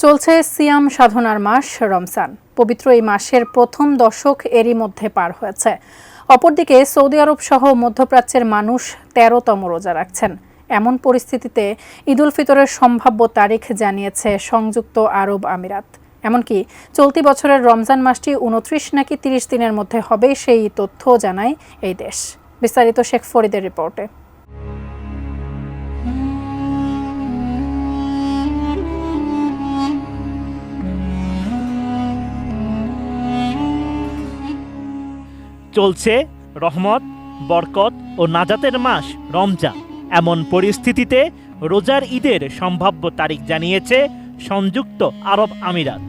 চলছে সিয়াম সাধনার মাস রমজান। পবিত্র এই মাসের প্রথম দশক এরই মধ্যে পার হয়েছে। অপরদিকে সৌদি আরব সহ মধ্যপ্রাচ্যের মানুষ ১৩তম রোজা রাখছেন। এমন পরিস্থিতিতে ঈদুল ফিতরের সম্ভাব্য তারিখ জানিয়েছে সংযুক্ত আরব আমিরাত। এমনকি চলতি বছরের রমজান মাসটি ২৯ নাকি ৩০ দিনের মধ্যে হবে সেই তথ্য জানায় এই দেশ। বিস্তারিত শেখ ফরিদের রিপোর্টে। চলছে রহমত, বরকত ও নাজাতের মাস রমজান। এমন পরিস্থিতিতে রোজার ঈদের সম্ভাব্য তারিখ জানিয়েছে সংযুক্ত আরব আমিরাত।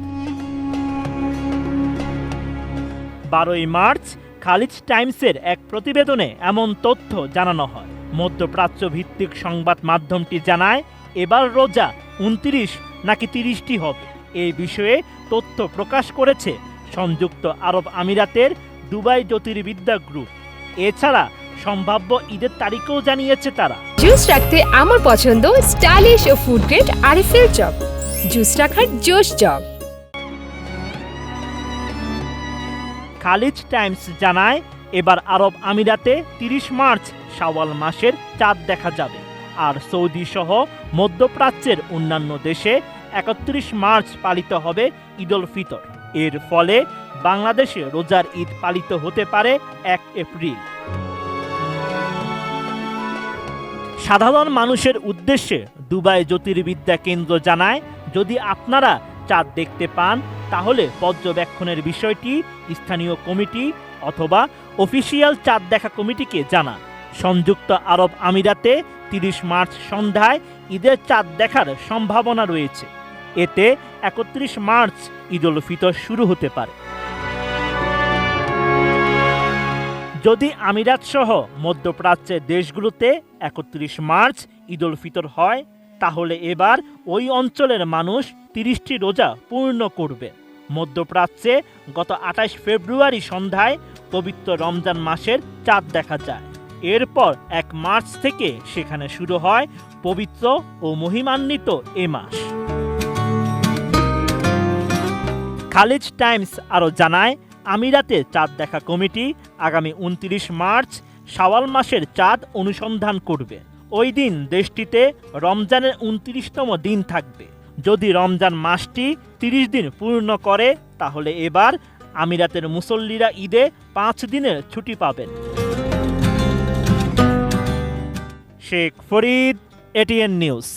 ১২ই মার্চ খালিজ টাইমসের এক প্রতিবেদনে এমন তথ্য জানানো হয়। মধ্যপ্রাচ্য ভিত্তিক সংবাদ মাধ্যমটি জানায়, এবার রোজা ২৯ নাকি ৩০টি হবে। এই বিষয়ে তথ্য প্রকাশ করেছে সংযুক্ত আরব আমিরাতের দুবাই জ্যোতির্বিদ্যা গ্রুপ। এছাড়া সম্ভাব্য ঈদের তারিখও জানিয়েছে তারা। জুস রাখতে আমার পছন্দ স্টাইলিশ ও ফুড গ্রেড আরএফএল চক। জুস রাখার জোশ জগ। খালিজ টাইমস জানায়, এবার আরব আমিরাতে ৩০ মার্চ শাওয়াল মাসের চাঁদ দেখা যাবে, আর সৌদি সহ মধ্যপ্রাচ্যের অন্যান্য দেশে ৩১ মার্চ পালিত হবে ঈদুল ফিতর। এর ফলে বাংলাদেশে রোজার ঈদ পালিত হতে পারে ১ এপ্রিল। সাধারণ মানুষের উদ্দেশ্যে দুবাই জ্যোতির্বিদ্যা কেন্দ্র জানায়, যদি আপনারা চাঁদ দেখতে পান তাহলে পর্যবেক্ষণের বিষয়টি স্থানীয় কমিটি অথবা অফিসিয়াল চাঁদ দেখা কমিটিকে জানান। সংযুক্ত আরব আমিরাতে ৩০ মার্চ সন্ধ্যায় ঈদের চাঁদ দেখার সম্ভাবনা রয়েছে। এতে ৩১ মার্চ ঈদুল ফিতর শুরু হতে পারে। যদি আমিরাত সহ মধ্যপ্রাচ্যের দেশগুলোতে ৩১ মার্চ ঈদুল ফিতর হয়, তাহলে এবার ওই অঞ্চলের মানুষ ৩০টি রোজা পূর্ণ করবে। মধ্যপ্রাচ্যে গত ২৮ ফেব্রুয়ারি সন্ধ্যায় পবিত্র রমজান মাসের চাঁদ দেখা যায়। এরপর ১ মার্চ থেকে সেখানে শুরু হয় পবিত্র ও মহিমান্বিত এ মাস। খালিজ টাইমস আরও জানায়, আমিরাতে চাঁদ দেখা কমিটি আগামী ২৯ মার্চ শাওয়াল মাসের চাঁদ অনুসন্ধান করবে। ওই দিন দেশটিতে রমজানের ২৯তম দিন থাকবে। যদি রমজান মাসটি ৩০ দিন পূর্ণ করে, তাহলে এবার আমিরাতের মুসল্লিরা ঈদে ৫ দিনের ছুটি পাবেন। Sheikh Farid, ATN news.